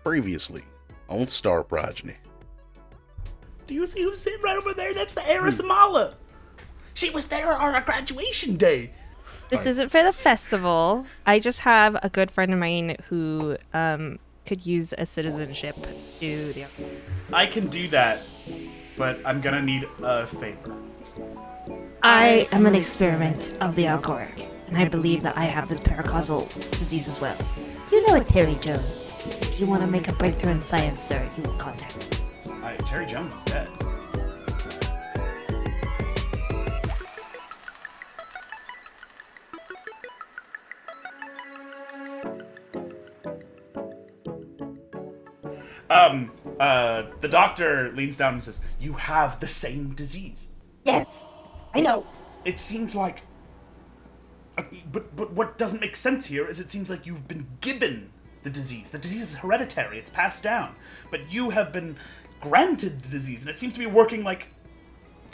Previously on Star Progeny. Do you see who's sitting right over there? That's the heiress Amala. She was there on our graduation day. This isn't for the festival. I just have a good friend of mine who could use a citizenship to the... I can do that, but I'm gonna need a favor. I am an experiment of the Algoric, and I believe that I have this paracausal disease as well. You know a Terry Jones. If you want to make a breakthrough in science, sir, you will contact me. Terry Jones is dead. The doctor leans down and says, "You have the same disease." Yes, I know. It seems like... But what doesn't make sense here is it seems like you've been given the disease. The disease is hereditary, it's passed down. But you have been granted the disease, and it seems to be working like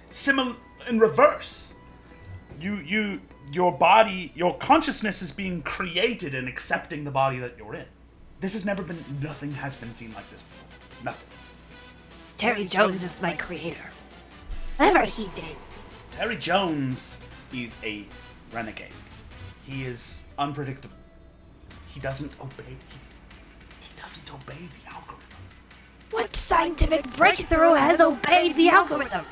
similar in reverse. Your body, your consciousness is being created and accepting the body that you're in. Nothing has been seen like this before. Nothing. Terry Jones is my creator. Whatever he did. Terry Jones is a renegade. He is unpredictable. He doesn't obey the algorithm. What scientific breakthrough has obeyed the algorithm?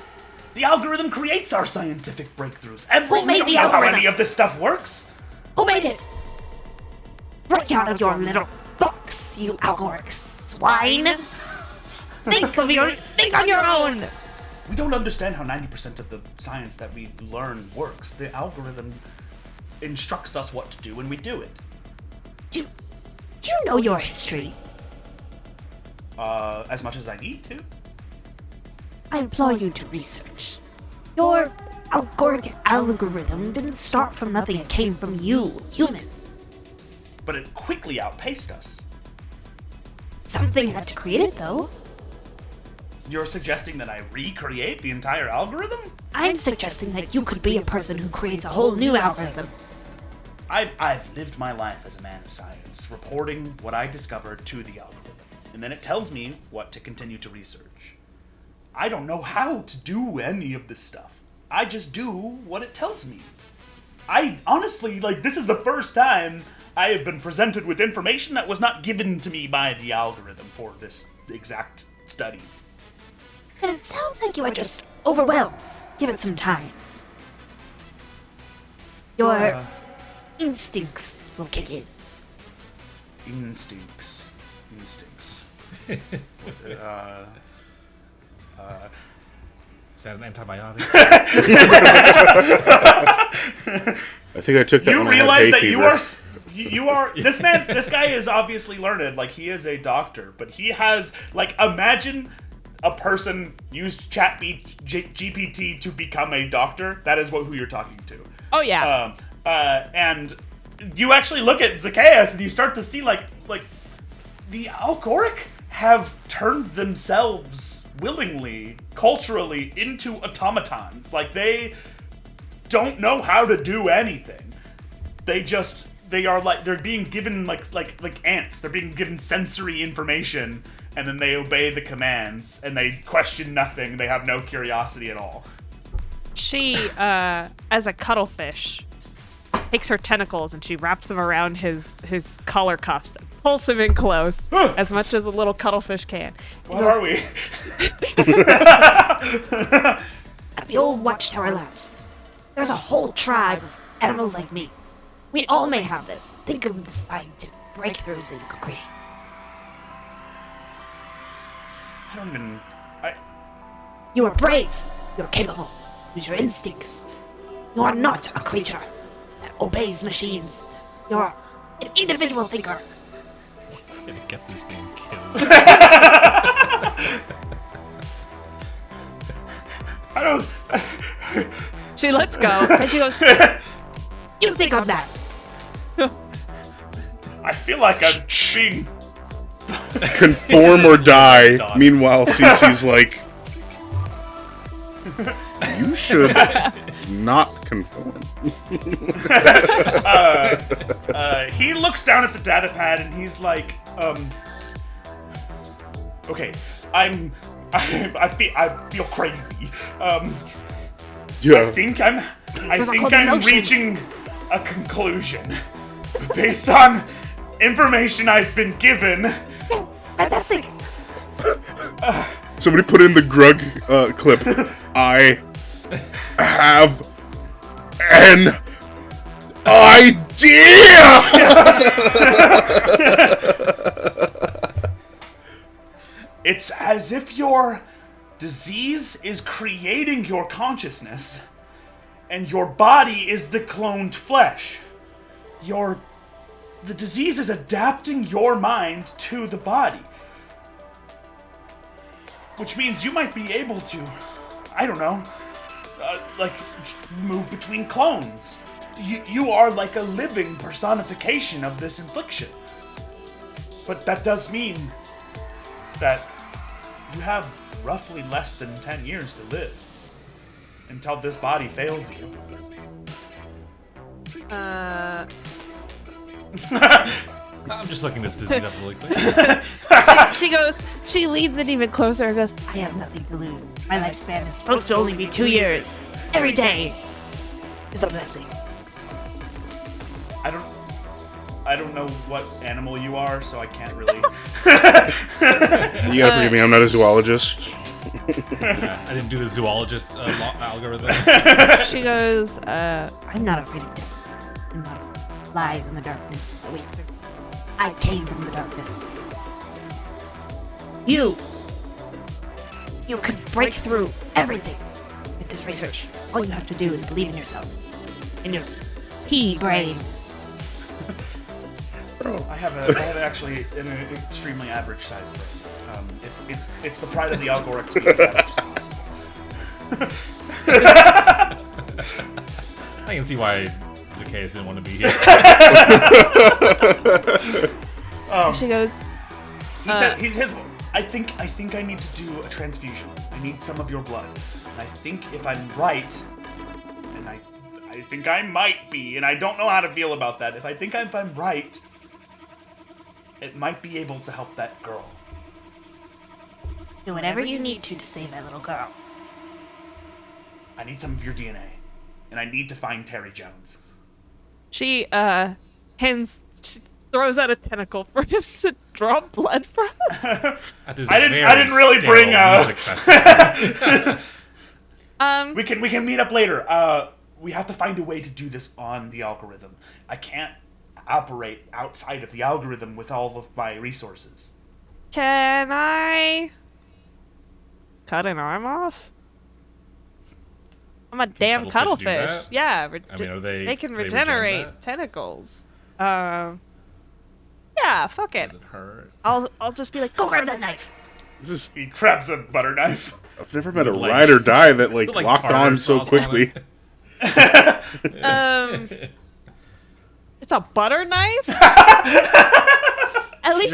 The algorithm creates our scientific breakthroughs. We made don't the know how algorithm? any of this stuff works. Who made it? Break out of your little box, you Algoric swine! Think on your own! We don't understand how 90% of the science that we learn works. The algorithm instructs us what to do and we do it. Do you know your history? As much as I need to. I implore you to research. Your Algoric algorithm didn't start from nothing, it came from you, humans. But it quickly outpaced us. Something had to create it, though. You're suggesting that I recreate the entire algorithm? I'm suggesting that you could be a person who creates a whole new algorithm. I've lived my life as a man of science, reporting what I discovered to the algorithm. And then it tells me what to continue to research. I don't know how to do any of this stuff. I just do what it tells me. I honestly, this is the first time I have been presented with information that was not given to me by the algorithm for this exact study. Then it sounds like you are just overwhelmed. Give it some time. Your instincts will kick in. Instincts. Is that an antibiotic? I think I took that You when I had realize hay that fever. you are this guy is obviously learned, he is a doctor, but he has imagine a person used GPT to become a doctor. That is who you're talking to. Oh, yeah. And you actually look at Zacceus and you start to see the Algoric have turned themselves willingly, culturally, into automatons. They don't know how to do anything. They're being given like ants. They're being given sensory information, and then they obey the commands, and they question nothing. They have no curiosity at all. She, as a cuttlefish, takes her tentacles and she wraps them around his collar cuffs and pulls him in close, as much as a little cuttlefish can. What are we? At the old Watchtower Labs, there's a whole tribe of animals like me. We all may have this. Think of the scientific breakthroughs that you could create. You are brave. You're capable. Use your instincts. You are not a creature that obeys machines. You're an individual thinker. I'm gonna get this being killed. I don't... She lets go and she goes, You think on that. I feel like I'm being... Conform or die. Meanwhile, Cece's like, you should not conform. He looks down at the data pad and he's like, Okay, I feel crazy. Yeah. I think I'm called emotions. reaching a conclusion based on information I've been given. Fantastic. Somebody put in the Grug clip. I have an idea! It's as if your disease is creating your consciousness, and your body is the cloned flesh. The disease is adapting your mind to the body. Which means you might be able to, I don't know, move between clones. You are like a living personification of this infliction. But that does mean that you have roughly less than 10 years to live until this body fails you. I'm just looking this disease up really quick. She leans in even closer and goes, I have nothing to lose. My lifespan is supposed to only be 2 years. Every day is a blessing. I don't know what animal you are, so I can't really. You gotta forgive me, I'm not a zoologist. I didn't do the zoologist algorithm. she goes, I'm not afraid of death. I'm not afraid of lies in the darkness that waits for me. I came from the darkness. You could break through everything with this research. All you have to do is believe in yourself. In your pea brain. I have actually an extremely average sized brain. It's the pride of the Algoric to be as average as possible. I can see why Zacceus didn't want to be here. she goes, He said his. I think I need to do a transfusion. I need some of your blood. And I think if I'm right, and I think I might be, and I don't know how to feel about that. If I'm right, it might be able to help that girl. Do whatever you need to save that little girl. I need some of your DNA, and I need to find Terry Jones. she throws out a tentacle for him to draw blood from. At this I didn't really sterile bring music festival. We can meet up later. We have to find a way to do this on the algorithm. I can't operate outside of the algorithm with all of my resources. Can I cut an arm off? I'm a damn cuttlefish do cuttlefish. that? Yeah, I mean, are they can do they regenerate regen that? tentacles. Yeah, fuck it. Does it hurt? I'll just be like, Go grab that knife. He grabs a butter knife. I've never met a Like- ride or die that like Like locked tartar on so sauce on quickly. it. It's a butter knife. At least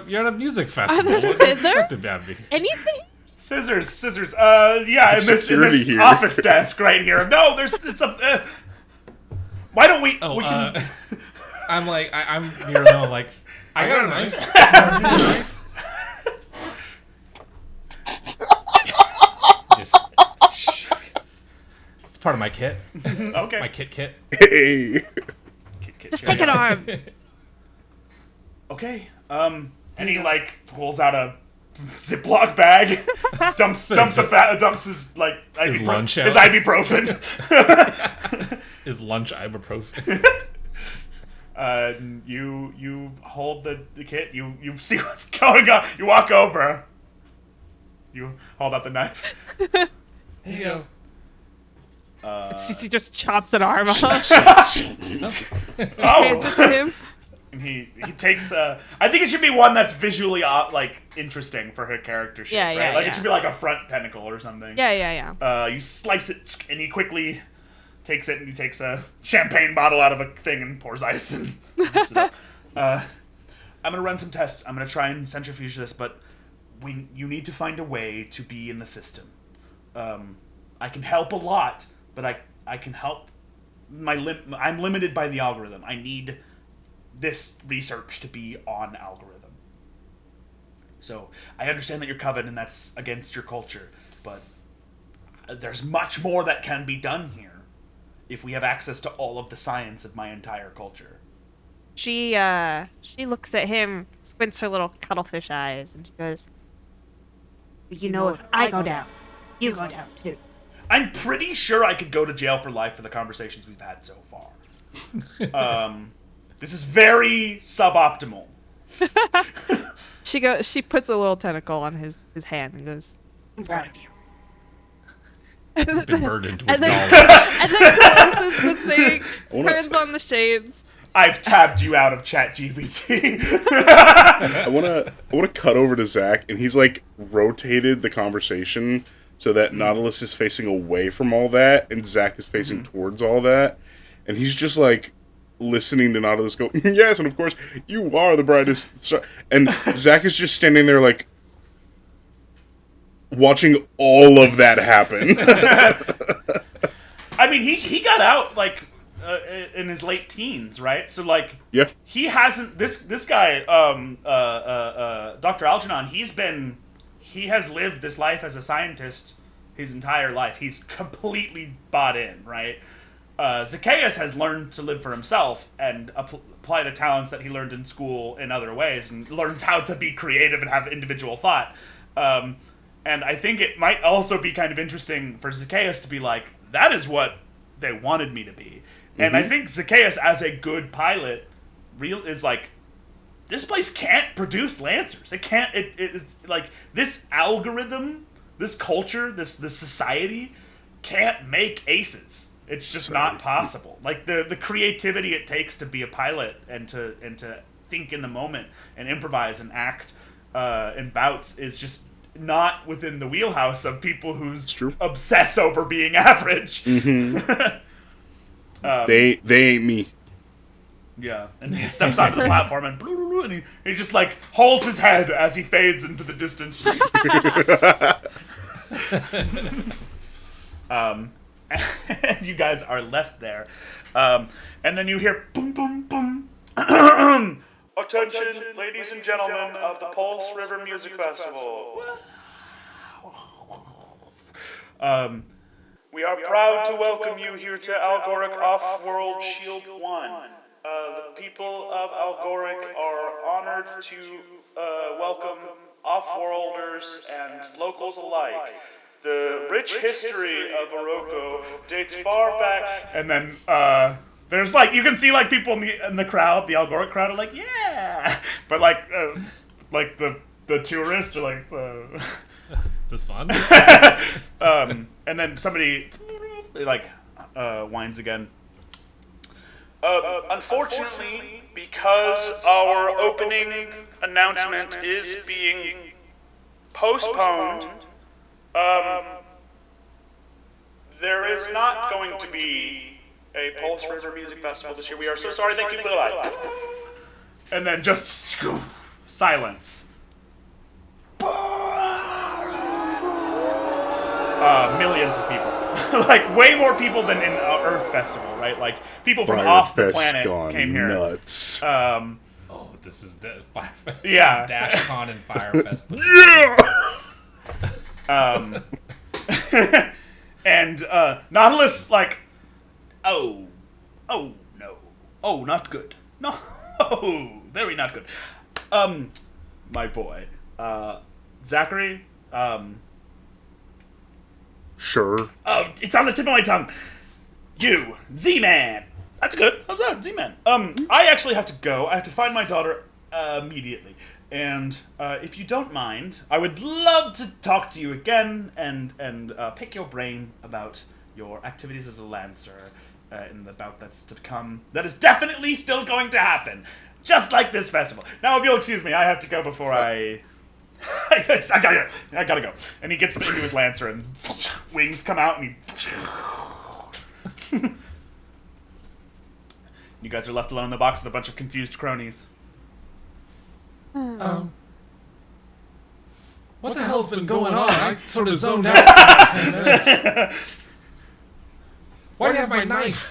You're at a music festival. there What do you scissors? expect it to be? anything. Scissors. Yeah, in Security this here. office desk right here. No, it's a. Why don't we? Oh, we can. I'm like, I'm near them. I'm like, I got a knife. Just, it's part of my kit. Okay. My kit. Hey. Just take an arm. Okay. And he like pulls out a Ziploc bag, dumps his like His lunch his out. ibuprofen. Is lunch ibuprofen? You hold the kit. You see what's going on. You walk over. You hold out the knife. Here you go. Cece just chops an arm off. Hands Oh. it to him. And he takes I think it should be one that's visually like interesting for her character shape, Yeah, right? yeah, Like yeah. it should be like a front tentacle or something. Yeah. You slice it, and he quickly takes it, and he takes a champagne bottle out of a thing and pours ice and zips it up. I'm gonna run some tests. I'm gonna try and centrifuge this, but you need to find a way to be in the system. I can help a lot, but I can help. I'm limited by the algorithm. I need this research to be on algorithm. So I understand that you're coven and that's against your culture, but there's much more that can be done here if we have access to all of the science of my entire culture. She looks at him, squints her little cuttlefish eyes, and she goes, You know, if I go down, you go down too. I'm pretty sure I could go to jail for life for the conversations we've had so far. This is very suboptimal. She puts a little tentacle on his hand and goes, I'm proud of you. Been burdened with and then knowledge. and then closes the thing, wanna- turns on the shades. I've tabbed you out of ChatGPT. I wanna cut over to Zach, and he's like rotated the conversation so that Nautilus is facing away from all that, and Zach is facing towards all that, and he's just like listening to Nautilus go, yes, and of course you are the brightest star, and Zach is just standing there like watching all of that happen. I mean, he got out like in his late teens, right? So like, Yeah. he hasn't. This guy, Dr. Algernon, he has lived this life as a scientist his entire life. He's completely bought in, right? Zacceus has learned to live for himself and apply the talents that he learned in school in other ways, and learned how to be creative and have individual thought. And I think it might also be kind of interesting for Zacceus to be like, that is what they wanted me to be. And I think Zacceus, as a good pilot, is like, this place can't produce Lancers. It can't. It like, this algorithm, this culture, this society can't make aces. It's just not possible. Like the creativity it takes to be a pilot and to think in the moment and improvise and act in bouts is just not within the wheelhouse of people who obsess over being average. They ain't me. Yeah, and he steps onto the platform and he just like holds his head as he fades into the distance. And you guys are left there, and then you hear boom, boom, boom. Attention, ladies and gentlemen of the Pulse River Music Festival. We are proud to welcome you here to Algoric Off-World Shield 1. The people of Algoric are honored to welcome off-worlders and locals alike. The rich history of Oroco dates far back. And then there's like, you can see like people in the crowd, the Algoric crowd are like, yeah, but like the tourists are like, Is this fun? and then somebody like whines again. Unfortunately, because our opening announcement is being postponed, there is not going to be a Pulse River Music Festival this year. We are so sorry. Thank you. Bye. And then just silence. Millions of people. Like, way more people than in Earth Festival, right? Like, people from off the planet came here. Nuts. Oh, this is the Firefest. Yeah. DashCon and Firefest. Yeah! And Nautilus, like, oh no. Oh, not good. No, very not good. My boy, Zachary, Sure. it's on the tip of my tongue. You, Z-Man. That's good. How's that, Z-Man? I actually have to go. I have to find my daughter immediately. And if you don't mind, I would love to talk to you again and pick your brain about your activities as a Lancer in the bout that's to come. That is definitely still going to happen, just like this festival. Now, if you'll excuse me, I have to go before I gotta go. And he gets into his Lancer, and wings come out, and he... You guys are left alone in the box with a bunch of confused cronies. What the hell's been going on? I sort of zoned out for about 10 minutes. Why do you have my knife?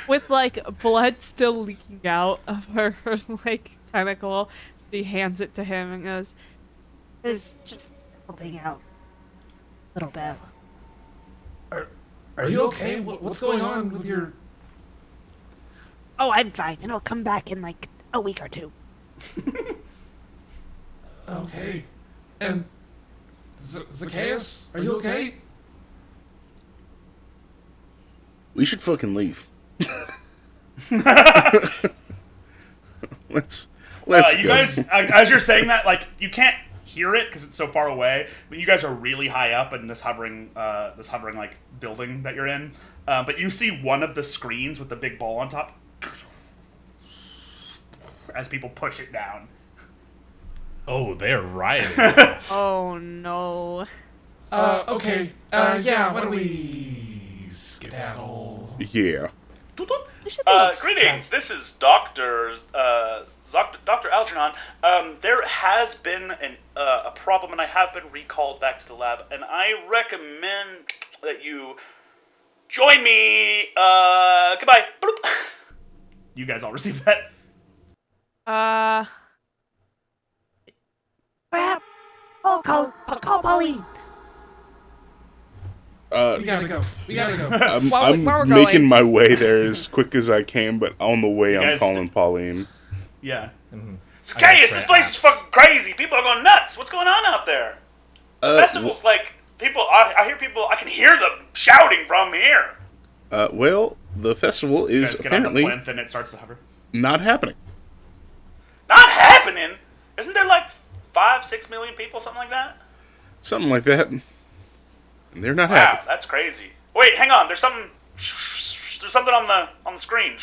with like blood still leaking out of her like tentacle. She hands it to him and goes, Is just helping out little Belle. Are you okay? What's going on with your... Oh, I'm fine. It'll come back in like a week or two. Okay. And Zacceus, are you okay? We should fucking leave. Let's You go. guys, as you're saying that, like you can't hear it because it's so far away. But you guys are really high up in this hovering like building that you're in. But you see one of the screens with the big ball on top as people push it down. Oh, they're rioting. "Oh no!" Okay. Yeah, why don't we skedaddle? Yeah. Greetings. This is Dr. Algernon. There has been a problem, and I have been recalled back to the lab, and I recommend that you join me. Goodbye. Bloop. You guys all received that? Crap! Oh, call Pauline. We gotta go. I'm While we're making going. my way there as quick as I can, but on the way I'm guys calling Pauline. Yeah. Mm-hmm. Zacceus, this place is fucking crazy. People are going nuts. What's going on out there? Festivals, like, people, I hear people, I can hear them shouting from here. Well, the festival You is guys get on the apparently plinth and it starts to hover. not happening. Not happening? Isn't there like 5-6 million people, something like that? Something like that. They're not Wow, happy. that's crazy. Wait, hang on. There's something on the screen.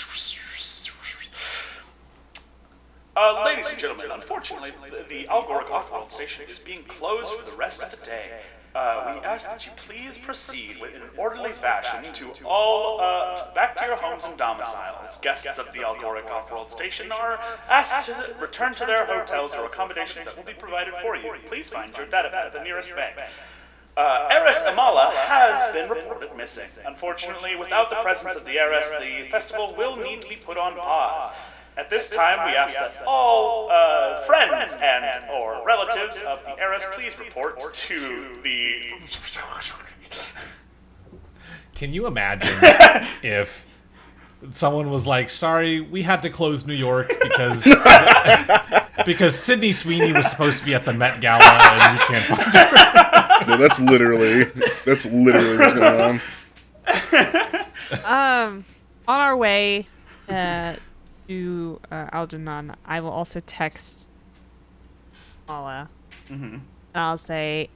Ladies and gentlemen, unfortunately, the Algoric Off-World Station is being closed for the rest of the day. We ask that you please proceed in an orderly fashion to all back to your homes and domiciles. Guests of the Algoric Off-World Station are asked to return to their hotels or accommodations that will be provided for you. Please find your data at the nearest bank. Heiress Amala has been reported missing. Unfortunately, without the presence of the heiress, the festival will need to be put on pause. At this time, we ask that all friends and or relatives of the heiress please report to the... Can you imagine if someone was like, "Sorry, we had to close New York because Sydney Sweeney was supposed to be at the Met Gala and we can't find her." No, that's literally what's going on. On our way to Algernon, I will also text Mala. And I'll say,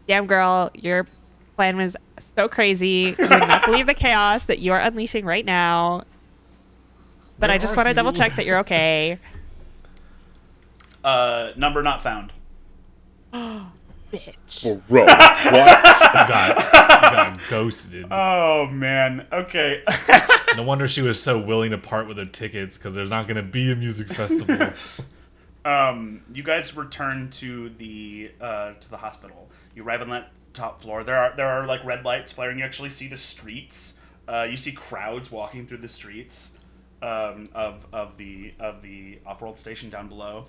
"Damn girl, your plan was so crazy. You would not believe the chaos that you are unleashing right now. But Where I just are want to double you?" check that you're okay." Number not found. Bitch. Bro, what? You got ghosted. Oh, man. Okay. No wonder she was so willing to part with her tickets, because there's not going to be a music festival. You guys return to the hospital. You arrive on that top floor. There are like red lights flaring. You actually see the streets. You see crowds walking through the streets of the off-world station down below.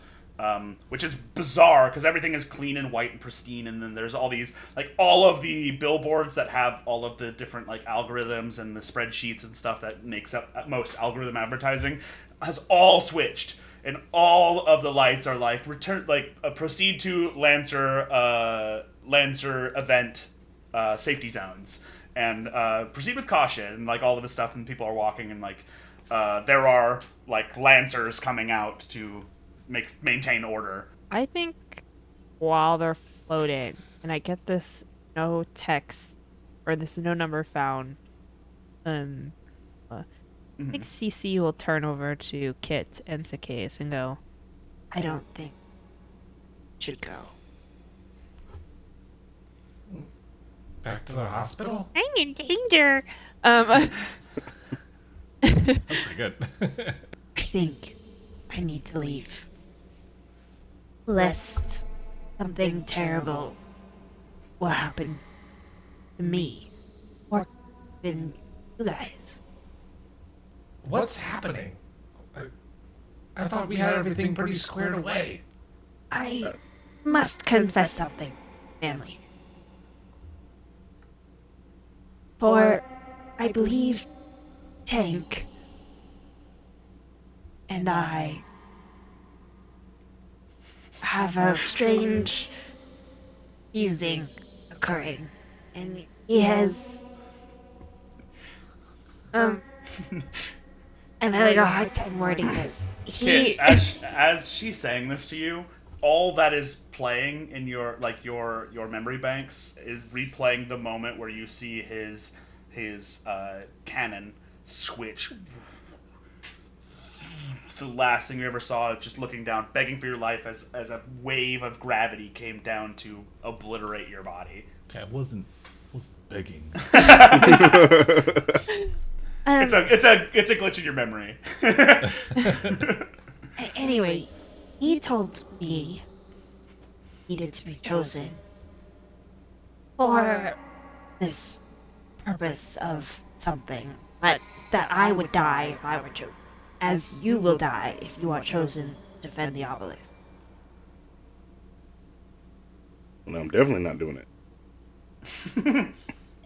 Which is bizarre because everything is clean and white and pristine, and then there's all these, like, all of the billboards that have all of the different, like, algorithms and the spreadsheets and stuff that makes up at most algorithm advertising has all switched, and all of the lights are like proceed to LANCER event safety zones, and proceed with caution, and like all of the stuff, and people are walking, and like there are like Lancers coming out to maintain order. I think while they're floating, and I get this no text or this no number found, I think CC will turn over to Kit and Zacceus and go, I don't think should go. Back to the hospital? "I'm in danger." That's pretty good. I think I need to leave. Lest something terrible will happen to me. Or even you guys. What's happening? I thought we had everything pretty squared away. I must confess something, family. For I believe Tank and I have a strange fusing occurring, and he has I'm having a hard time wording this. Kit, as she's saying this to you, all that is playing in your memory banks is replaying the moment where you see his cannon switch. The last thing you ever saw, just looking down, begging for your life as a wave of gravity came down to obliterate your body. Okay, I wasn't begging. It's a glitch in your memory. Anyway, he told me he needed to be chosen for this purpose of something, but that I would die if I were chosen, as you will die if you are chosen to defend the obelisk. No, I'm definitely not doing it.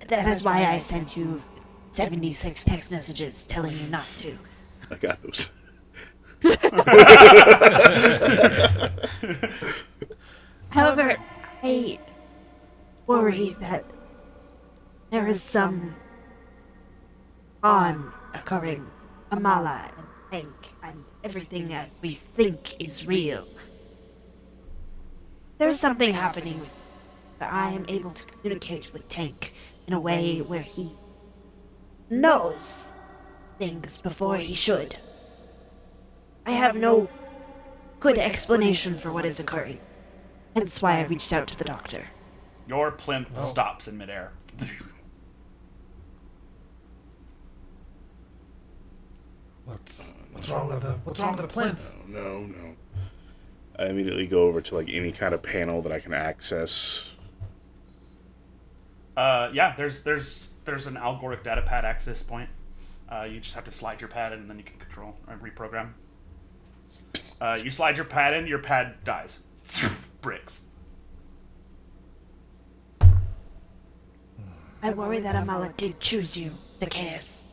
That is why I sent you 76 text messages telling you not to. I got those. However, I worry that there is some on occurring. Amala and Hank and everything as we think is real. There's something happening where I am able to communicate with Tank in a way where he knows things before he should. I have no good explanation for what is occurring. Hence why I reached out to the doctor. Your plinth stops in midair. What's wrong with the plinth? No. I immediately go over to like any kind of panel that I can access. Yeah, there's an Algoric data pad access point. You just have to slide your pad in, and then you can control and reprogram. You slide your pad in, your pad dies. Bricks. I worry that Amala did choose you, Zacceus.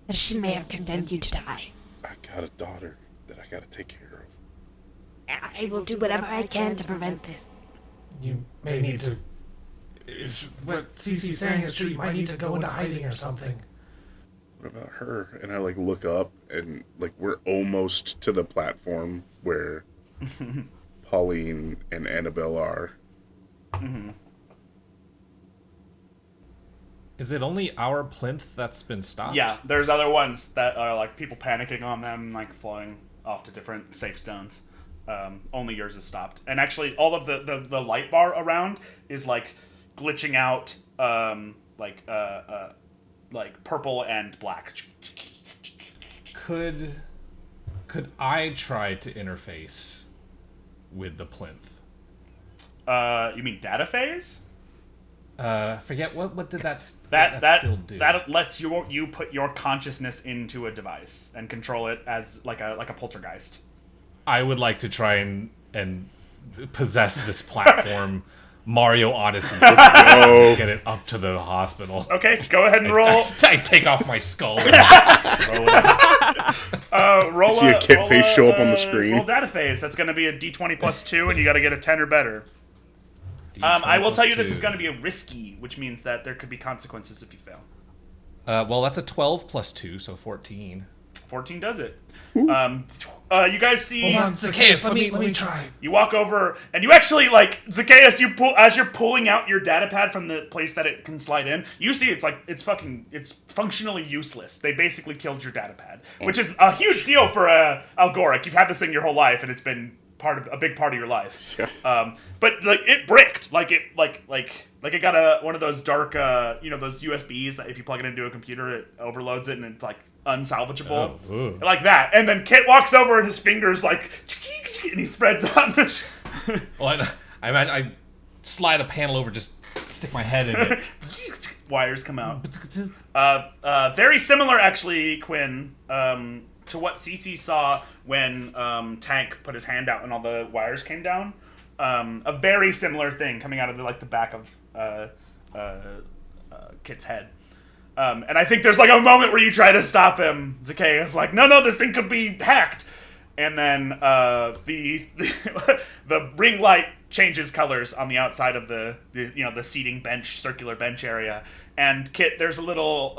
That she may have condemned you to die. I got a daughter that I gotta take care of. I will do whatever I can to prevent this. You may need to. If what Seasea's saying is true, you might need to go into hiding or something. What about her? And I like look up and like we're almost to the platform where Pauline and Annabelle are. Mm-hmm. Is it only our plinth that's been stopped? Yeah, there's other ones that are like people panicking on them, like flying off to different safe zones. Only yours is stopped. And actually, all of the light bar around is like glitching out, like purple and black. Could I try to interface with the plinth? You mean data phase? Forget what did that still do? That lets you put your consciousness into a device and control it as like a poltergeist. I would like to try and possess this platform, Mario Odyssey, get it up to the hospital. Okay, go ahead and roll. I take off my skull. Roll You see a kid face show up on the screen. Roll data phase. That's going to be a d20 plus 2, and you got to get a 10 or better. I will tell you this is going to be a risky, which means that there could be consequences if you fail. Well, that's a 12 plus 2, so 14. 14 does it. You guys see... Hold on, Zacceus, let me try. You walk over, and you actually, like, Zacceus, as you're pulling out your data pad from the place that it can slide in, you see it's functionally useless. They basically killed your data pad, which is a huge deal for Algoric. You've had this thing your whole life, and it's been a big part of your life. Yeah. But like it bricked, like it got one of those dark, those USBs that if you plug it into a computer, it overloads it and it's like unsalvageable, like that. And then Kit walks over and his fingers like, and he spreads on. Well, I slide a panel over, just stick my head in it. wires come out. Very similar, actually, Quinn, to what Cece saw when Tank put his hand out and all the wires came down. A very similar thing coming out of the back of Kit's head. And I think there's like a moment where you try to stop him. Zaccheus like, no, this thing could be hacked. And then the ring light changes colors on the outside of the seating bench, circular bench area. And Kit, there's a little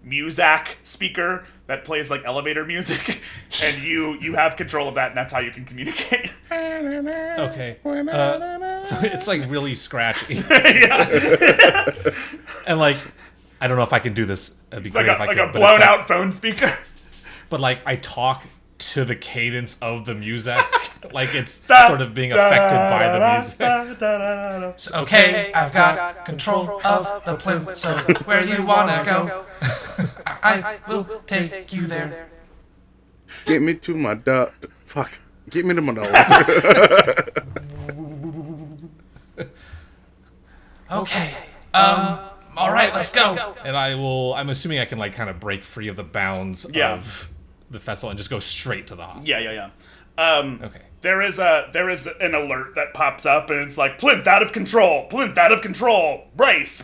Muzak speaker that plays like elevator music, and you have control of that, and that's how you can communicate. Okay. So it's like really scratchy. Yeah. And I don't know if I can do this. It'd be It's great like if I a could. blown out phone speaker. But I talk to the cadence of the music, like it's sort of being affected by the music. Okay, I've got control of the plinth, so where you wanna go, I will take you there. Get me to my dog. Fuck. Get me to my dog. Okay, all right, let's go. And I'm assuming I can kind of break free of the bounds of the festival and just go straight to the hospital. Yeah. Okay. There is an alert that pops up, and it's like, plinth out of control, brace.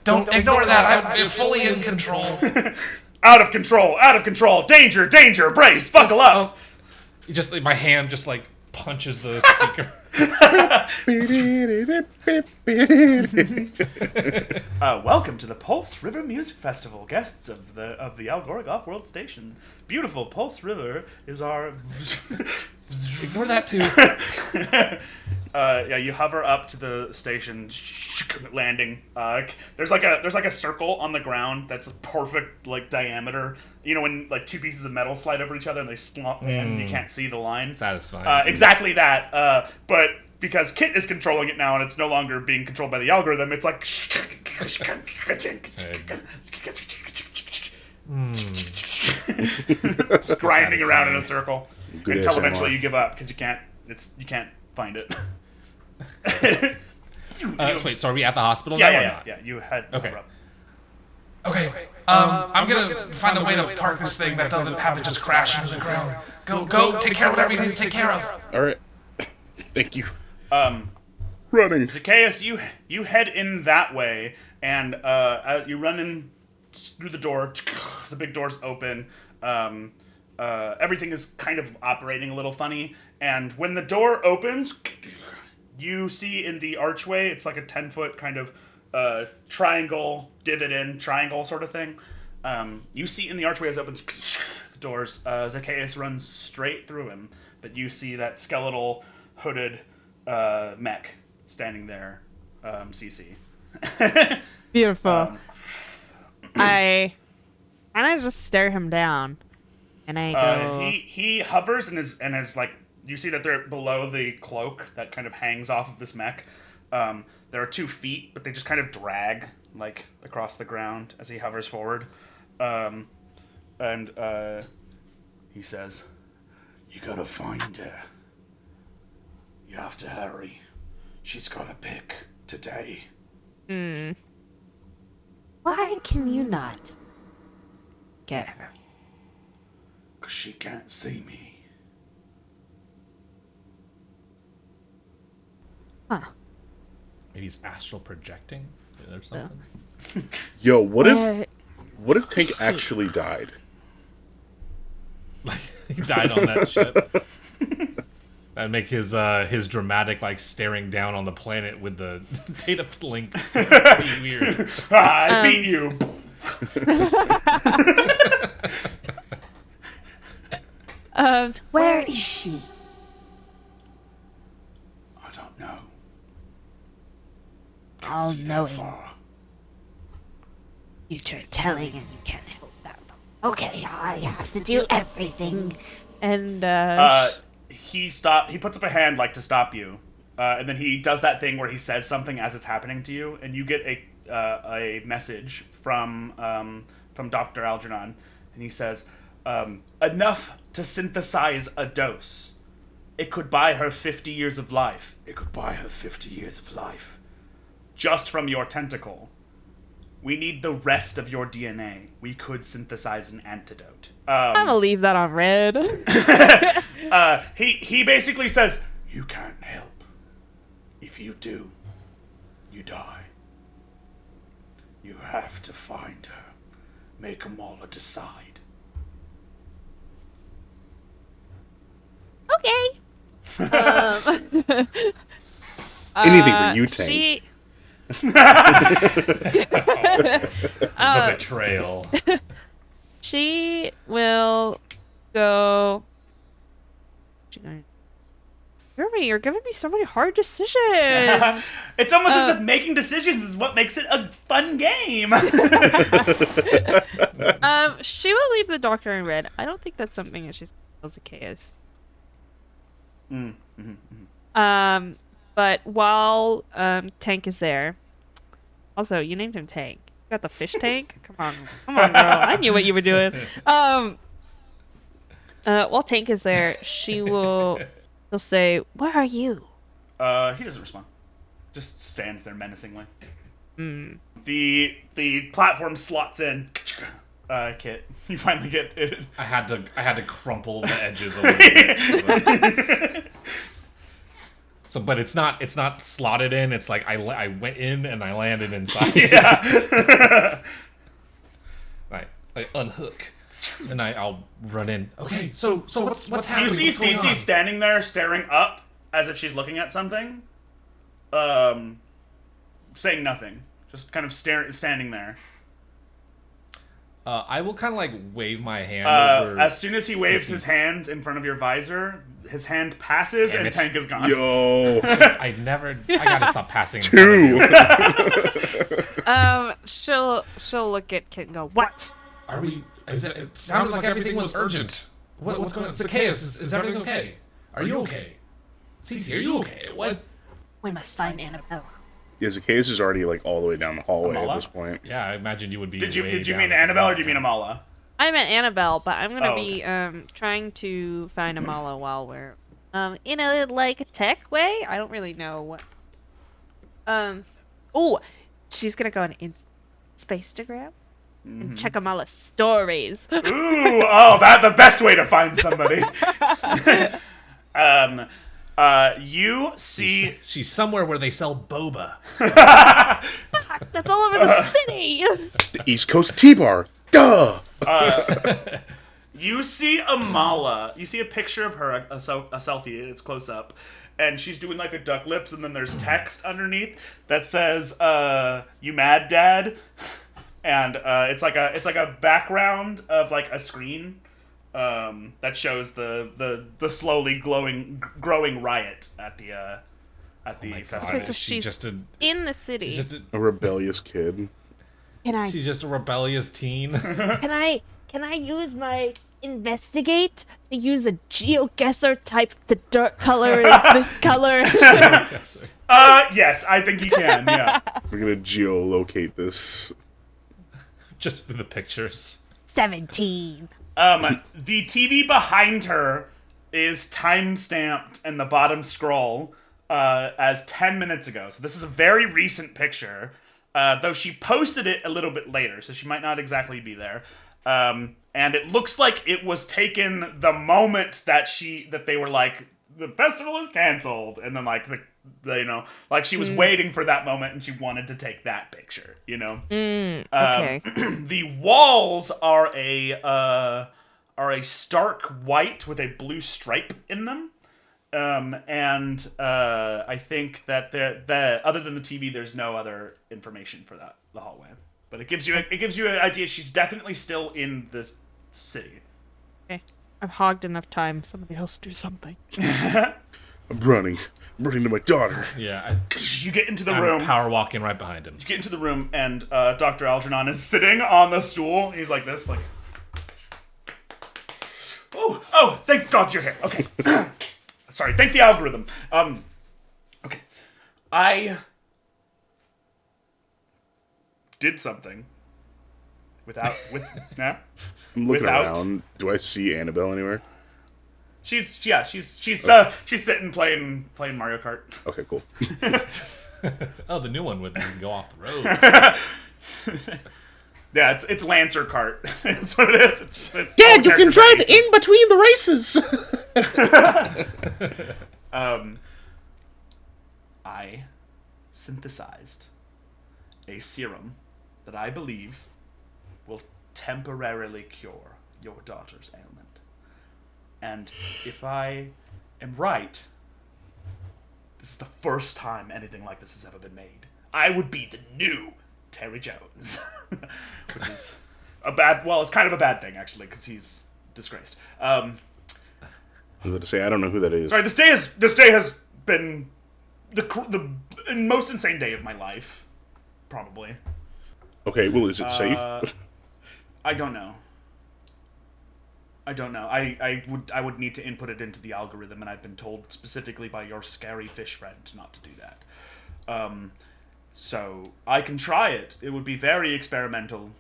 Don't ignore that, I'm fully in control. Out of control, danger, brace, buckle up. My hand just punches the speaker. Welcome to the Pulse River Music Festival, guests of the Algoric Off-World Station. Beautiful Pulse River is our. Ignore that too. You hover up to the station, landing. There's like a circle on the ground that's a perfect diameter. You know when two pieces of metal slide over each other and they slump and you can't see the line. Satisfying. Exactly that. But because Kit is controlling it now and it's no longer being controlled by the algorithm, it's like. Just grinding around in a circle until eventually you give up because you can't find it. Wait, so are we at the hospital now? Yeah. You had okay. Okay, I'm gonna find a way to park this thing that doesn't have it just crash into the ground. Go, take care of whatever you need to take care of. All right. Thank you. Running. Zacceus, you head in that way, and you run in through the door. The big doors open. Everything is kind of operating a little funny, and when the door opens, you see in the archway, it's like a 10-foot kind of triangle, divot-in triangle sort of thing. You see in the archway as it opens the doors, Zacceus runs straight through him, but you see that skeletal, hooded mech standing there, CC. Beautiful. I kind of just stare him down, and I go. He hovers and is like, you see that they're below the cloak that kind of hangs off of this mech. There are 2 feet, but they just kind of drag across the ground as he hovers forward. And he says, "You gotta find her. You have to hurry. She's got a pick today." Why can you not get her? 'Cause she can't see me. Huh. Maybe he's astral projecting or something. Yo, what if Tank actually died? He died on that ship. That'd make his dramatic staring down on the planet with the data link be weird. I beat you. Where is she? I don't know. All See that knowing. far. Future telling, and you can't help that. Okay, I have to do everything. And He puts up a hand to stop you, and then he does that thing where he says something as it's happening to you, and you get a message from Dr. Algernon, and he says, "Enough to synthesize a dose. It could buy her 50 years of life. It could buy her 50 years of life. just from your tentacle. We need the rest of your DNA. We could synthesize an antidote. I'm gonna leave that on red. He basically says, you can't help. If you do, you die. You have to find her. Make Amala decide. Okay. Anything for you, Tank. She. The betrayal. She will go. Jeremy, you're giving me so many hard decisions. It's almost as if making decisions is what makes it a fun game. She will leave the doctor in red. I don't think that's something that she's Zacceus. But while Tank is there, also you named him Tank. You got the fish tank. Come on, girl. I knew what you were doing. While Tank is there, she'll say, "Where are you?" He doesn't respond. Just stands there menacingly. The platform slots in. Kit, you finally get it. I had to crumple the edges a little bit. So, but it's not slotted in. It's like I went in and I landed inside. Yeah. I unhook and I'll run in. Okay, so what's happening? You see What's going Cece on? standing there, staring up as if she's looking at something. Saying nothing, just kind of standing there. I will kind of like wave my hand over. As soon as he waves Sissy's- his hands in front of your visor, his hand passes Damn and it. Tank is gone. Yo. I gotta stop passing. in front of you. She'll look at Kit and go, "What?" Are we? It sounded like everything was urgent. What's going on? Zacceus, is everything okay? Are you okay? Seasea, are you okay? What? We must find Annabelle. Yeah, Zacceus is already like all the way down the hallway Amala? at this point. Yeah, I imagine you would be. Did you way down mean at the Annabelle or bottom. do you mean Amala? I meant Annabelle, but I'm gonna Oh, be trying to find Amala while we're in a like tech way. I don't really know what. Oh, she's gonna go on Spacetagram and check Amala's stories. Ooh, that's the best way to find somebody. You see. She's somewhere where they sell boba. That's all over the city. The East Coast T-Bar. Duh! You see Amala. You see a picture of her, a selfie. It's close up, and she's doing like a duck lips, and then there's text underneath that says, "You mad, Dad?" And it's like a background of like a screen that shows the slowly growing riot at the festival. Okay, so She's she's just a in the city. A rebellious kid. She's just a rebellious teen. Can I use my investigate to use a geoguesser type? The dirt color is this color. Yes, I think you can. Yeah. We're gonna geolocate this. Just with the pictures. 17. The TV behind her is time-stamped in the bottom scroll as 10 minutes ago. So this is a very recent picture, though she posted it a little bit later, so she might not exactly be there. And it looks like it was taken the moment that they were like, the festival is canceled, and then like she was waiting for that moment and she wanted to take that picture, you know. Okay. The walls are a stark white with a blue stripe in them, and I think that the other than the TV, there's no other information for the hallway. But it gives you an idea. She's definitely still in the city. Okay. I've hogged enough time. Somebody else do something. I'm running to my daughter. Yeah, You get into the I'm room. power walking right behind him. You get into the room, and Dr. Algernon is sitting on the stool. He's like this, like. Oh! Thank God you're here. Okay. Sorry. Thank the algorithm. Okay. I did something with nah. I'm looking Without- around. Do I see Annabelle anywhere? She's sitting playing Mario Kart. Okay, cool. Oh, the new one would go off the road. Yeah, it's Lancer cart. That's what it is. It's Dad, you can drive in between the races. I synthesized a serum that I believe will temporarily cure your daughter's ailment. And if I am right, this is the first time anything like this has ever been made. I would be the new Terry Jones. Which is it's kind of a bad thing, actually, because he's disgraced. I was going to say, I don't know who that is. Sorry, this day has been the most insane day of my life, probably. Okay, well, is it safe? I don't know. I would need to input it into the algorithm, and I've been told specifically by your scary fish friend not to do that. So I can try it. It would be very experimental,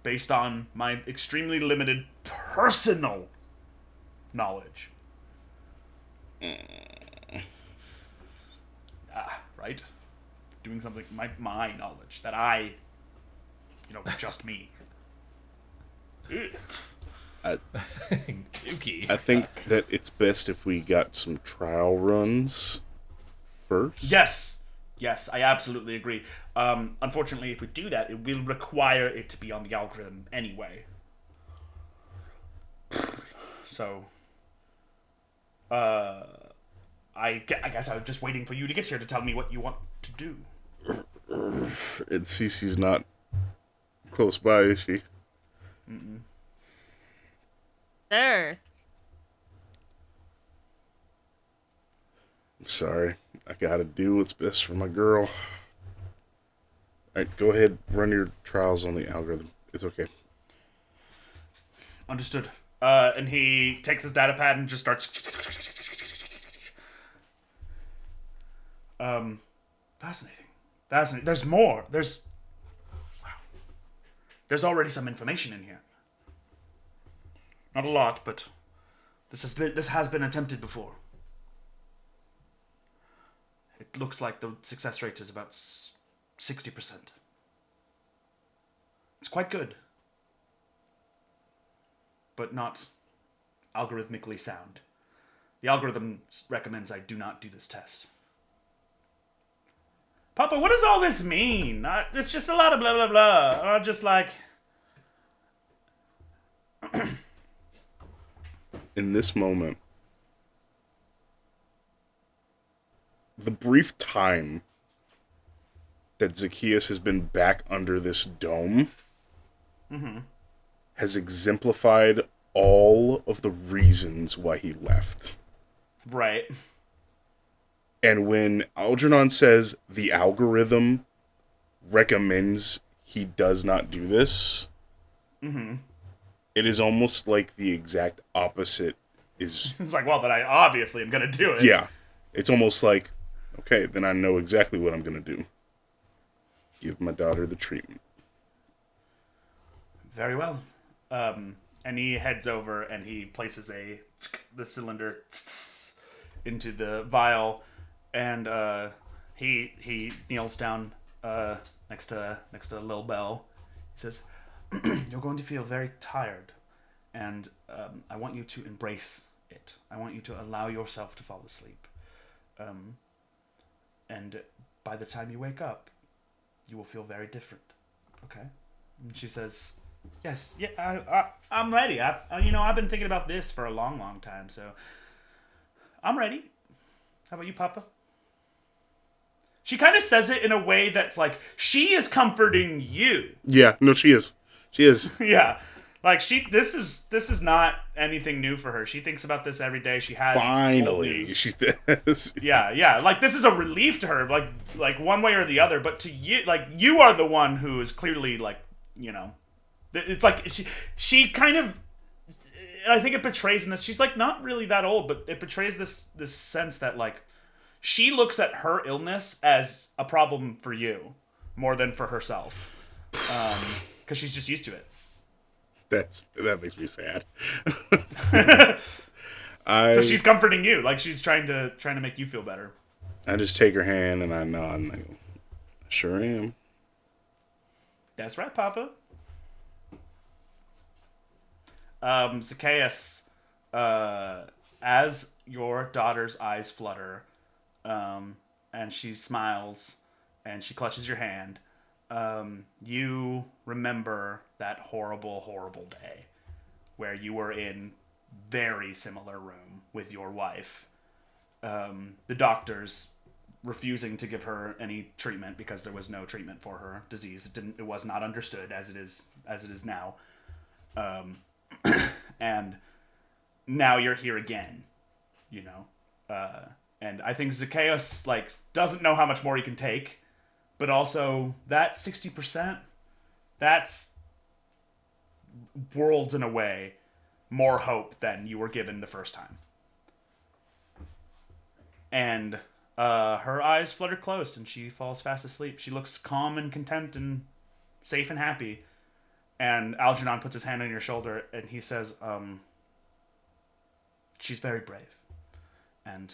based on my extremely limited personal knowledge. Right? Doing something, my knowledge, that just me. Yuki. I think that it's best if we got some trial runs first. Yes, I absolutely agree. Unfortunately, if we do that, it will require it to be on the algorithm anyway. So, I guess I was just waiting for you to get here to tell me what you want to do. And Cece's not close by, is she? Mm-mm. There. I'm sorry. I gotta do what's best for my girl. Alright, go ahead, run your trials on the algorithm. It's okay. Understood. And he takes his data pad and just starts. Fascinating. There's more. There's already some information in here. Not a lot, but this has been attempted before. It looks like the success rate is about 60%. It's quite good, but not algorithmically sound. The algorithm recommends I do not do this test. Papa, what does all this mean? It's just a lot of blah, blah, blah. Or just like... In this moment, the brief time that Zacceus has been back under this dome has exemplified all of the reasons why he left. Right. And when Algernon says the algorithm recommends he does not do this, it is almost like the exact opposite is... It's like, well, then I obviously am going to do it. Yeah. It's almost like, okay, then I know exactly what I'm going to do. Give my daughter the treatment. Very well. And he heads over and he places the cylinder into the vial, and he kneels down next to Lil Bell. He says, "You're going to feel very tired, and I want you to embrace it. I want you to allow yourself to fall asleep. And by the time you wake up, you will feel very different. Okay?" And she says, "Yes, yeah, I'm ready. I've been thinking about this for a long, long time, so I'm ready. How about you, Papa?" She kind of says it in a way that's like, she is comforting you. Yeah, no, she is. She is. Yeah. Like, this is not anything new for her. She thinks about this every day. She has... Finally. She does. Yeah. Like, this is a relief to her, like one way or the other. But to you, like, you are the one who is clearly, like, it's like, she kind of... I think it betrays in this. She's, like, not really that old, but it betrays this sense that, like, she looks at her illness as a problem for you more than for herself. Because she's just used to it. That makes me sad. So she's comforting you, like she's trying to make you feel better. I just take her hand and I nod and I go, sure am. That's right, Papa. Zacceus, as your daughter's eyes flutter, and she smiles, and she clutches your hand, you remember that horrible, horrible day where you were in very similar room with your wife. The doctors refusing to give her any treatment because there was no treatment for her disease. It was not understood as it is now. And now you're here again, you know. And I think Zacceus doesn't know how much more he can take, but also that 60%, that's worlds and away more hope than you were given the first time. And her eyes flutter closed and she falls fast asleep. She looks calm and content and safe and happy. And Algernon puts his hand on your shoulder and he says, she's very brave. And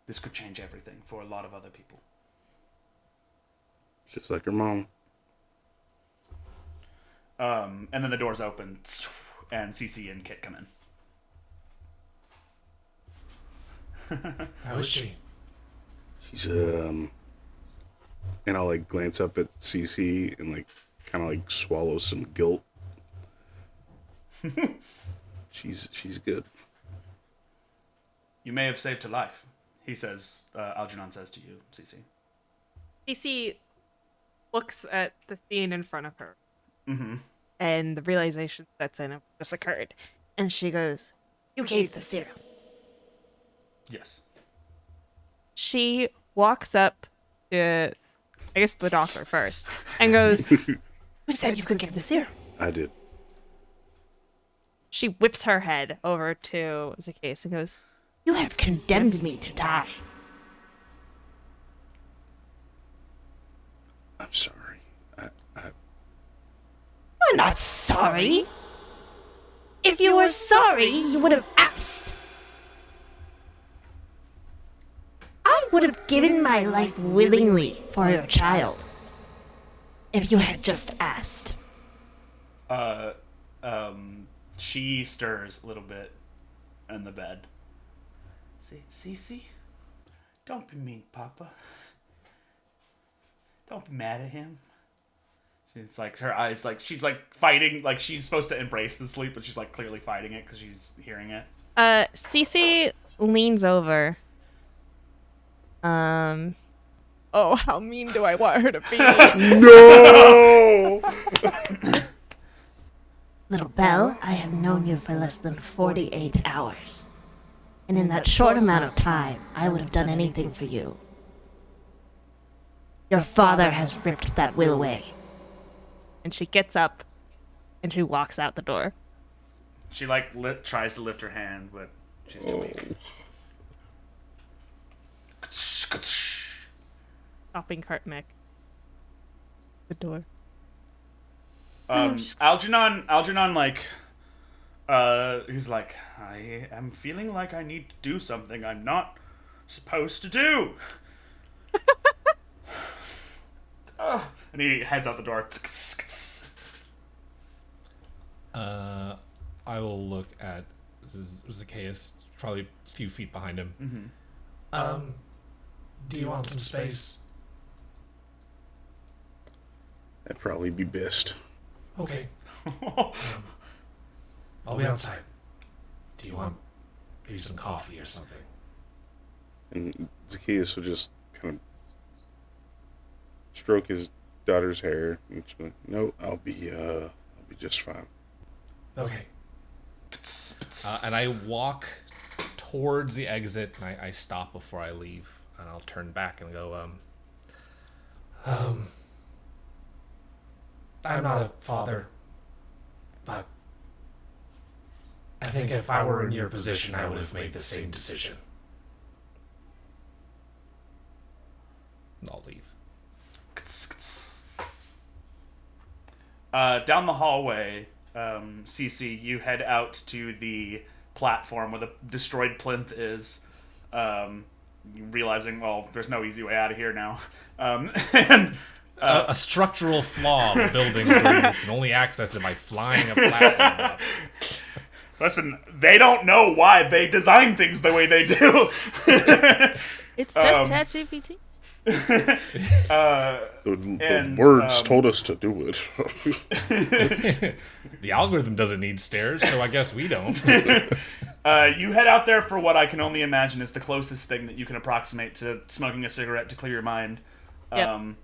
this could change everything for a lot of other people. Just like her mom. And then the doors open and Cece and Kit come in. How is she? She's, and I'll, glance up at Cece and, kind of, swallow some guilt. She's good. You may have saved her life, he says, Algernon says to you, Cece. Cece looks at the scene in front of her. Mm-hmm. And the realization sets in of what just occurred. And she goes, "You gave the serum." Yes. She walks up to, I guess, the doctor first and goes, Who said you could give the serum? I did. she whips her head over to Zacceus and goes, You have condemned me to die. I'm sorry. You're not sorry. If you were sorry, you would have asked. I would have given my life willingly for your child. If you had just asked. She stirs a little bit in the bed. Cece, don't be mean, Papa. Don't be mad at him. It's her eyes, she's fighting, she's supposed to embrace the sleep, but she's clearly fighting it because she's hearing it. Cece leans over. Oh, how mean do I want her to be? No! Little Belle, I have known you for less than 48 hours. And in that short amount of time, I would have done anything for you. Your father has ripped that will away. And she gets up and she walks out the door. She tries to lift her hand, but she's too weak. Stopping cart mech. The door. Algernon, he's I am feeling like I need to do something I'm not supposed to do. And he heads out the door. I will look at Zacceus, probably a few feet behind him. Mm-hmm. Do you want some space? That'd probably be best. Okay. I'll be outside. Do you want maybe some coffee or something? And Zaccheus will just kind of stroke his daughter's hair and just be like, no, I'll be just fine. Okay. And I walk towards the exit, and I stop before I leave, and I'll turn back and go, I'm not a father, but I think if I were in your position, I would have made the same decision. I'll leave. Down the hallway, Cece, you head out to the platform where the destroyed plinth is, realizing, well, there's no easy way out of here now. And A structural flaw of the building where you can only access it by flying a platform up. listen, they don't know why they design things the way they do. It's just ChatGPT. The words told us to do it. The algorithm doesn't need stairs, so I guess we don't. You head out there for what I can only imagine is the closest thing that you can approximate to smoking a cigarette to clear your mind. Yep.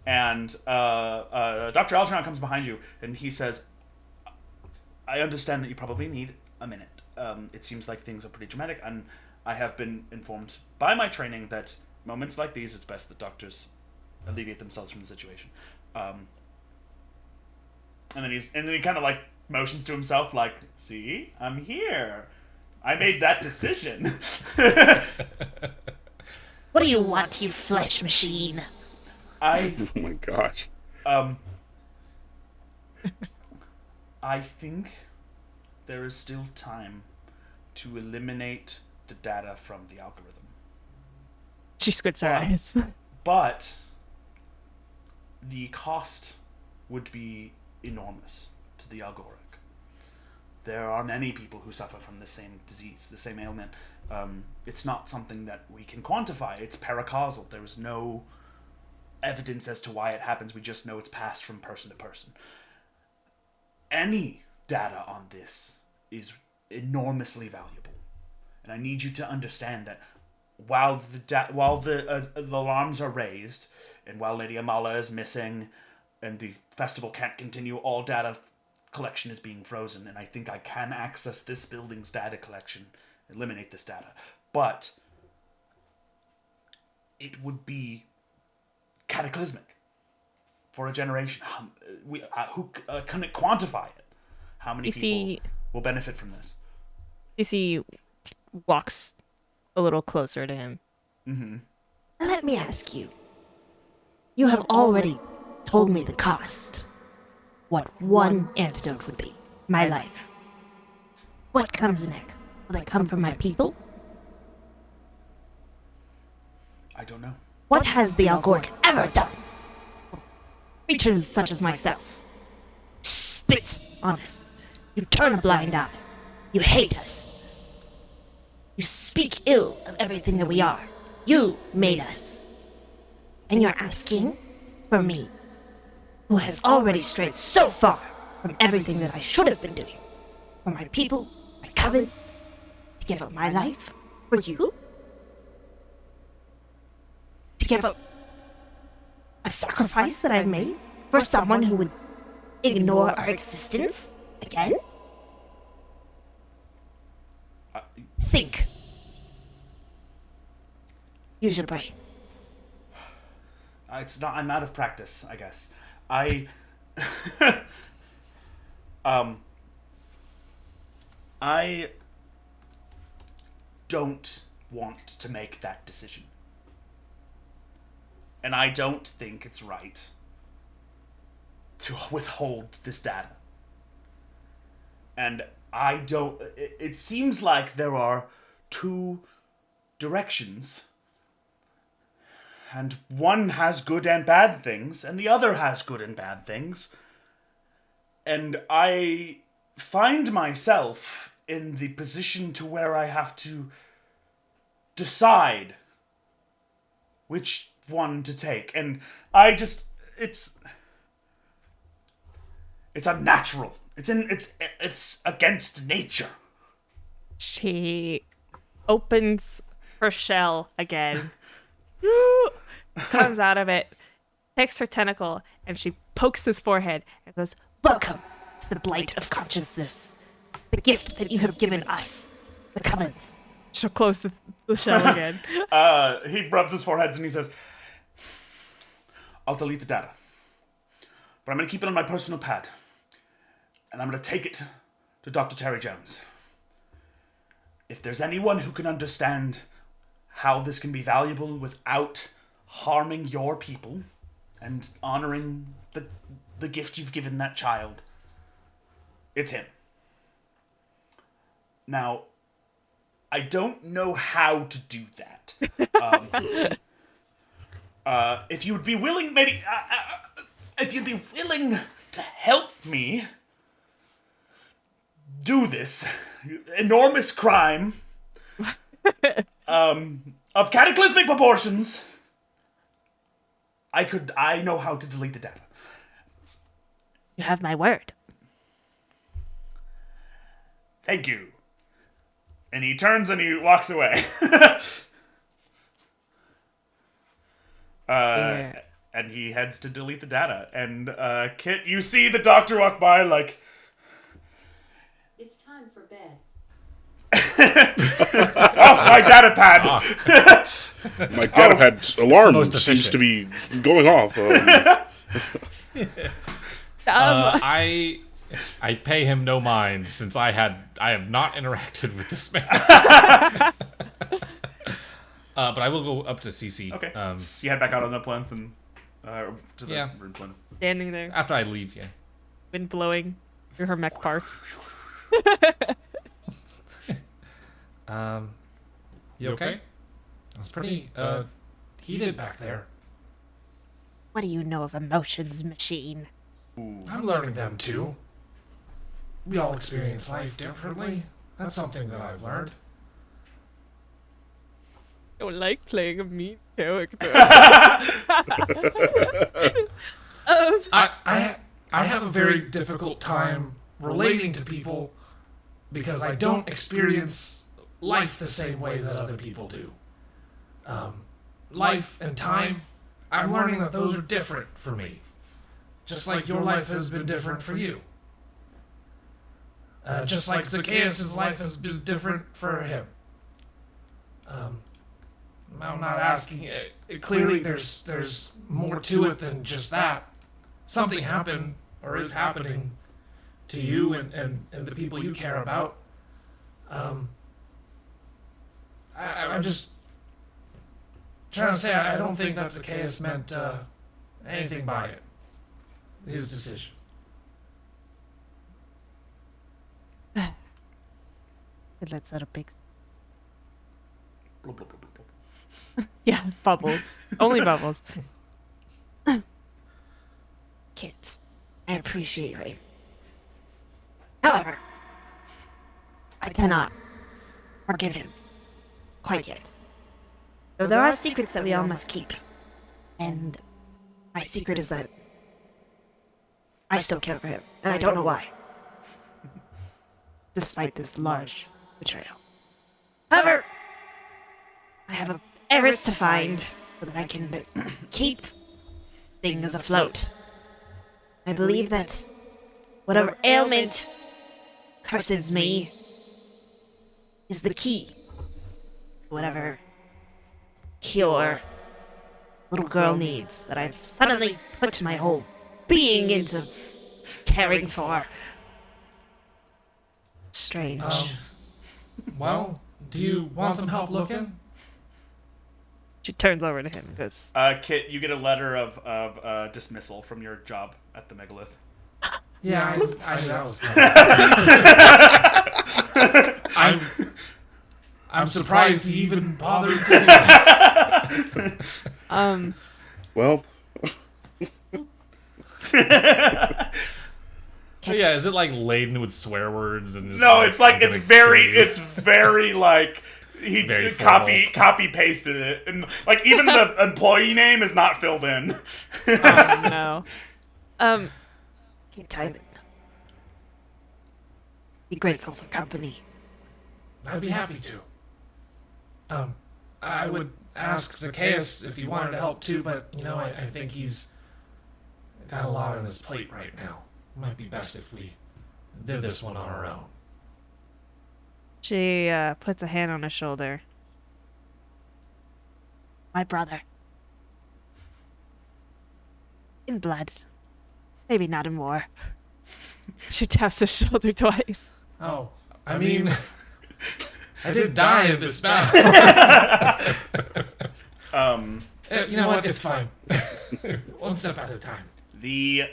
And Dr. Algernon comes behind you, and he says, I understand that you probably need a minute. It seems like things are pretty dramatic, and I have been informed by my training that moments like these, it's best that doctors alleviate themselves from the situation. And then he kind of like motions to himself, like, see, I'm here. I made that decision. What do you want, you flesh machine? Oh my gosh. I think there is still time to eliminate the data from the algorithm. She squints her eyes. But the cost would be enormous to the Algoric. There are many people who suffer from the same disease, the same ailment. It's not something that we can quantify. It's paracausal. There is no evidence as to why it happens. We just know it's passed from person to person. Any data on this is enormously valuable. And I need you to understand that while the alarms are raised, and while Lady Amala is missing, and the festival can't continue, all data collection is being frozen, and I think I can access this building's data collection, eliminate this data. But it would be cataclysmic for a generation. Who can it quantify it? How many people will benefit from this? He walks a little closer to him. Mm-hmm. Let me ask you. You have already told me the cost. What one antidote would be. My life. What comes next? Will it come from my people? I don't know. What has the Algoric ever done? Creatures such as myself. Spit on us. You turn a blind eye. You hate us. You speak ill of everything that we are. You made us. And you're asking for me, who has already strayed so far from everything that I should have been doing, for my people, my coven, to give up my life for you? To give up a sacrifice that I've made for someone who would ignore our existence again? Think. Use your brain. It's not. I'm out of practice, I guess. I don't want to make that decision. And I don't think it's right to withhold this data. And I don't... It seems like there are two directions, and one has good and bad things, and the other has good and bad things. And I find myself in the position to where I have to decide which one to take. And I just... It's unnatural. It's against nature. She opens her shell again. Comes out of it, takes her tentacle, and she pokes his forehead and goes, Welcome to the blight of consciousness. The gift that you have given us, the covens. She'll close the shell again. He rubs his forehead and he says, I'll delete the data. But I'm going to keep it on my personal pad. And I'm going to take it to Dr. Terry Jones. If there's anyone who can understand how this can be valuable without harming your people and honoring the gift you've given that child, it's him. Now, I don't know how to do that. If you would be willing, maybe, if you'd be willing to help me do this enormous crime of cataclysmic proportions, I know how to delete the data. You have my word. Thank you. And he turns and he walks away. And he heads to delete the data. And Kit, you see the doctor walk by like, It's time for bed. oh, my data pad. My data pad alarm most seems efficient. to be going off. I pay him no mind since I have not interacted with this man. But I will go up to CC. Okay. You head back out on the plinth and to the Yeah. rude plinth. Standing there, After I leave, yeah. wind blowing through her mech parts. You okay? It's pretty heated back there. What do you know of emotions, machine? I'm learning them too. We all experience life differently. That's something that I've learned. I don't like playing a mean character. I have a very difficult time relating to people because I don't experience life the same way that other people do. Life and time, I'm learning that those are different for me. Just like your life has been different for you. Just like Zacceus' life has been different for him. I'm not asking it. Clearly, there's more to it than just that. Something happened or is happening to you and the people you care about. I'm just trying to say I don't think that Zacceus meant anything by it. His decision. It lets out a big... Blub, blub, blub, blub, blub. Yeah, bubbles. Only bubbles. Kit, I appreciate you. However, I cannot forgive him quite yet. Though there are secrets that we all must keep. And my secret is that I still care for him, and I don't know why. Despite this large betrayal. However, I have a heiress to find so that I can keep things afloat. I believe that whatever ailment curses me is the key to whatever cure little girl needs that I've suddenly put my whole being into caring for. Strange. Well, do you want some help looking? She turns over to him and goes, Kit, you get a letter of dismissal from your job at the megalith. Yeah, I knew that was coming. I'm surprised he even bothered to do that. Well, But yeah, is it like laden with swear words and just No, like, it's like I'm it's gonna very kill you? it's very like he Very copy pasted it, and like even the employee name is not filled in. "Oh no." Keep timing. Be grateful for company. I'd be happy to. I would ask Zacceus if he wanted to help too, but you know, I think he's got a lot on his plate right now. Might be best if we did this one on our own. She puts a hand on his shoulder. My brother. In blood. Maybe not in war. She taps his shoulder twice. Oh, I mean, I did die in this battle. You know what? It's fine. One step at a time. The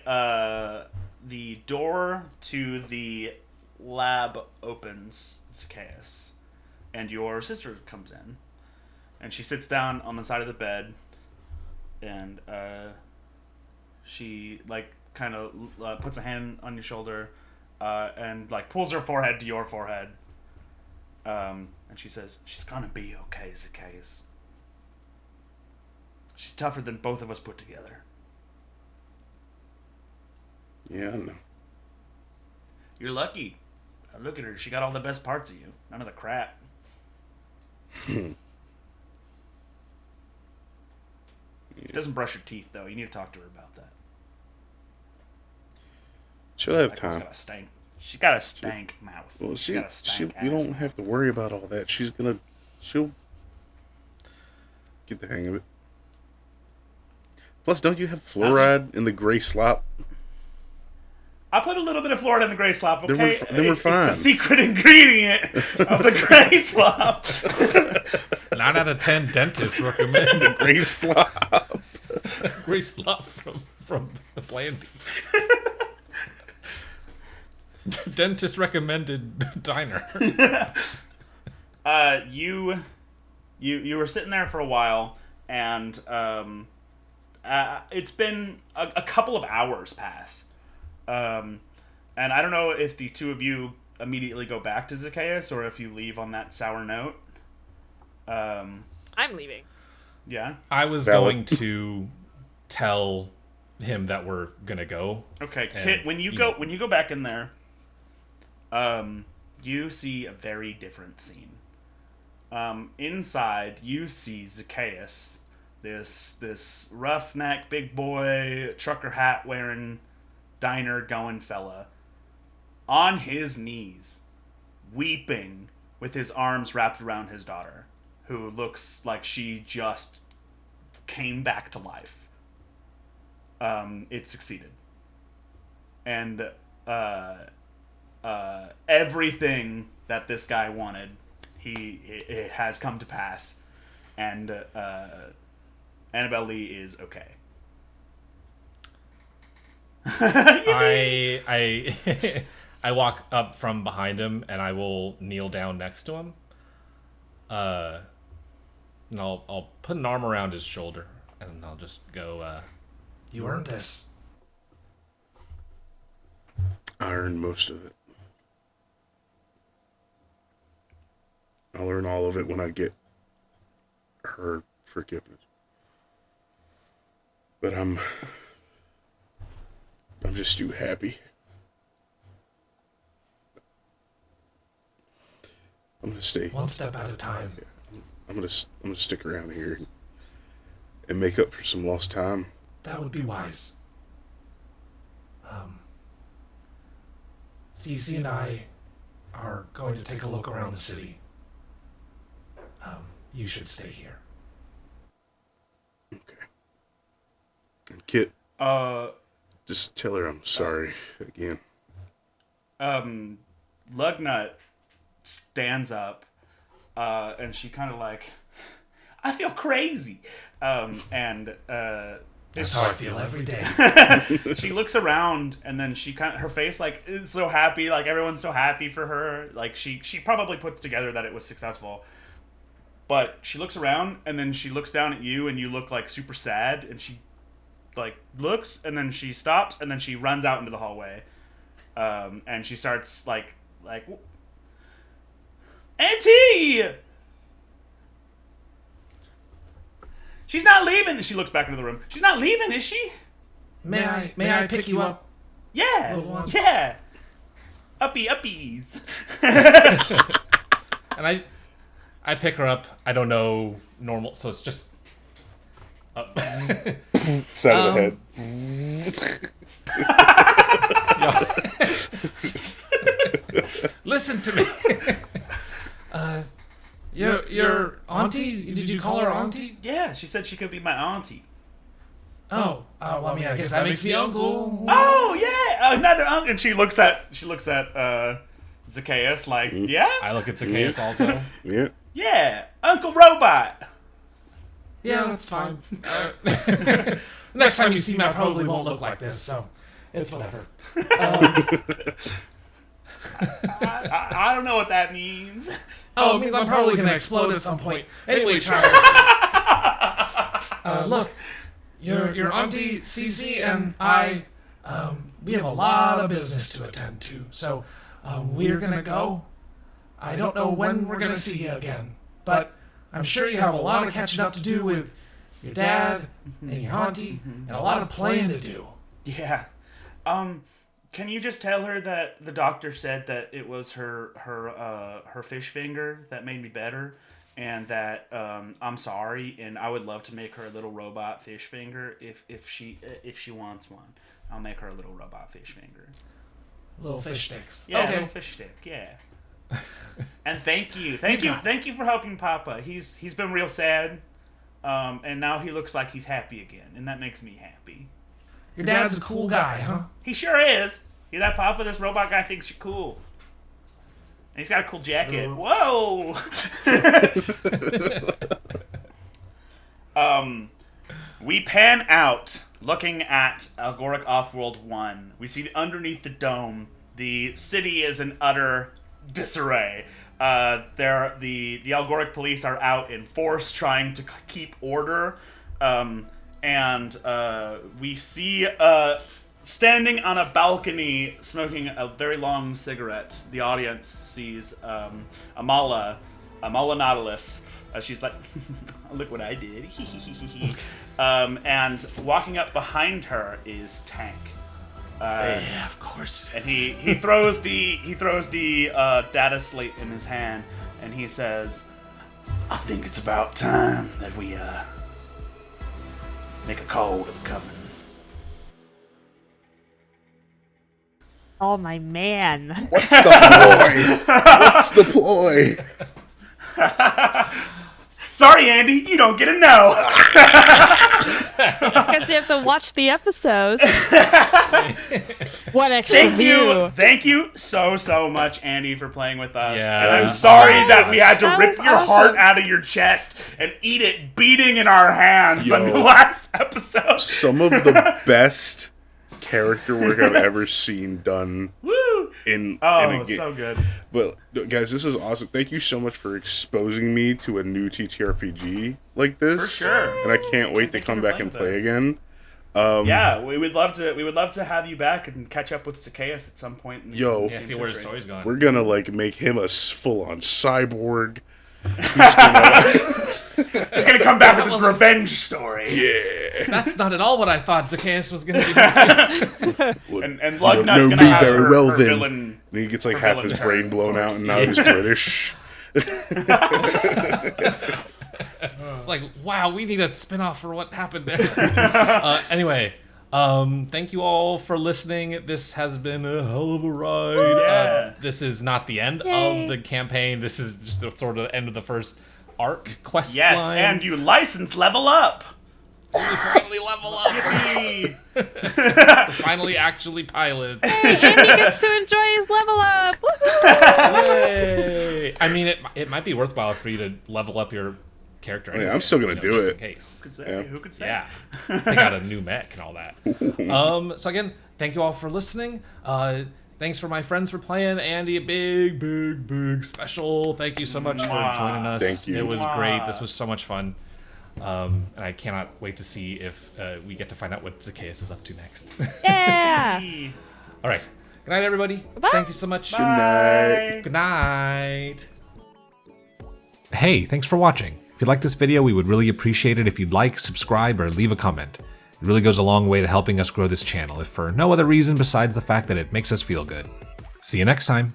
door to the lab opens, Zacceus, and your sister comes in, and she sits down on the side of the bed, and she like kind of puts a hand on your shoulder, and like pulls her forehead to your forehead, and she says, "She's gonna be okay, Zacceus. She's tougher than both of us put together." Yeah, I know. You're lucky. Look at her. She got all the best parts of you. None of the crap. She doesn't brush her teeth, though. You need to talk to her about that. She'll have That girl's time. got a stank. She's got a stank mouth. Well, She's got a stank you ass don't mouth. have to worry about all that. She'll get the hang of it. Plus, don't you have fluoride in the gray slop? I put a little bit of Florida in the gray slop, okay? Then we're fine. It's the secret ingredient of the gray slop. 9 out of 10 dentists recommend Gray slop. gray slop from the Blandies. Dentist recommended diner. You were sitting there for a while, and it's been a couple of hours pass. And I don't know if the two of you immediately go back to Zacceus or if you leave on that sour note. I'm leaving. Yeah. I was Valid. going to tell him that we're gonna go. Okay, And, Kit. When you go back in there, you see a very different scene. Inside, you see Zacceus, this roughneck, big boy, trucker hat wearing, diner going fella, on his knees, weeping with his arms wrapped around his daughter, who looks like she just came back to life. It succeeded. And everything that this guy wanted, it has come to pass. And Annabelle Lee is okay. I I walk up from behind him and I will kneel down next to him. And I'll put an arm around his shoulder and I'll just go. You earned this. I earned most of it. I'll earn all of it when I get her forgiveness. But I'm just too happy. I'm gonna stay. One step at a time. I'm gonna stick around here and make up for some lost time. That would be wise. Seasea and I are going to take a look around the city. You should stay here. Okay. And Kit, just tell her I'm sorry again. Lugnut stands up, and she kind of like, I feel crazy, and That's how I feel every day. she looks around, and then she her face like is so happy, like everyone's so happy for her, like she probably puts together that it was successful, but she looks around, and then she looks down at you, and you look like super sad, and she like looks, and then she stops, and then she runs out into the hallway, and she starts like Auntie! She's not leaving. And she looks back into the room. She's not leaving, is she? May I pick you up? Yeah. Little one. Yeah. Uppies. And I pick her up. I don't know normal, so it's just up. Side of the head. Listen to me. Your auntie? Did you call her auntie? Yeah, she said she could be my auntie. Oh, well, I mean, I guess that makes me uncle. Oh yeah, another uncle. And she looks at Zacceus like, yeah, I look at Zacceus also. Yeah. yeah, Uncle Robot. Yeah, that's fine. Next time you see me, I probably won't look like this, so it's whatever. I don't know what that means. Oh, it means I'm probably gonna explode at some point. Anyway, child. Look, your auntie Seasea and I, we have a lot of business to attend to. So, we're gonna go. I don't know when we're gonna see you again, but I'm sure you have a lot of catching up to do with your dad and your auntie, and a lot of playing to do. Yeah. Can you just tell her that the doctor said that it was her fish finger that made me better, and that I'm sorry, and I would love to make her a little robot fish finger if she wants one. I'll make her a little robot fish finger. Little fish sticks. Yeah, Okay. little fish stick. Yeah. And thank you for helping Papa. He's been real sad, and now he looks like he's happy again, and that makes me happy. Your dad's a cool guy, huh? He sure is. Hear that, Papa? This robot guy thinks you're cool. And he's got a cool jacket. Whoa! We pan out, looking at Algoric Offworld 1. We see underneath the dome, the city is in utter disarray. The Algoric police are out in force trying to keep order. And we see standing on a balcony smoking a very long cigarette. The audience sees Amala Nautilus. She's like, look what I did. And walking up behind her is Tank. Yeah, of course it And is. he throws the data slate in his hand, and he says, I think it's about time that we make a call to the Coven. Oh, my man. What's the ploy? What's the ploy? Sorry, Andy, you don't get a no. Because you have to watch the episode. What extra view? Thank you so much, Andy, for playing with us. Yeah. And I'm sorry that we had to That rip was your heart awesome. out of your chest and eat it beating in our hands on the Yo. last episode. Some of the best character work I've ever seen done Woo! in Oh, a game. so good. But guys, this is awesome. Thank you so much for exposing me to a new TTRPG like this. For sure. And I can't wait to Thank you come for back and playing play with us. again. Yeah, we would love to have you back and catch up with Zacceus at some point. In Yo. Yeah, see where the story's going. We're gonna make him a full-on cyborg. He's gonna come back with his revenge story. Yeah. That's not at all what I thought Zacceus was going to be. And You don't Lugnut's know gonna me have very her, well her then. villain. And he gets half villain his turn, brain of blown out, course. and now he's British. It's like, wow, we need a spin-off for what happened there. Anyway, thank you all for listening. This has been a hell of a ride. Yeah. This is not the end of the campaign. This is just the sort of end of the first arc quest Yes, line. and you license level up. we finally level up. Yippee. Finally actually pilots. Hey, Andy gets to enjoy his level up. Woohoo! Yay! I mean, it might be worthwhile for you to level up your character. Yeah, anyway, I'm still gonna do just it. in case. Could say, Yeah. Who could say? Yeah, they got a new mech and all that. So again, thank you all for listening. Thanks for my friends for playing. Andy, a big special. Thank you so much for joining us. Thank you. It was great. This was so much fun. And I cannot wait to see if we get to find out what Zacceus is up to next. Yeah. All right. Good night, everybody. Bye. Thank you so much. Good night. Good night. Hey, thanks for watching. If you like this video, we would really appreciate it if you'd like, subscribe, or leave a comment. It really goes a long way to helping us grow this channel, if for no other reason besides the fact that it makes us feel good. See you next time.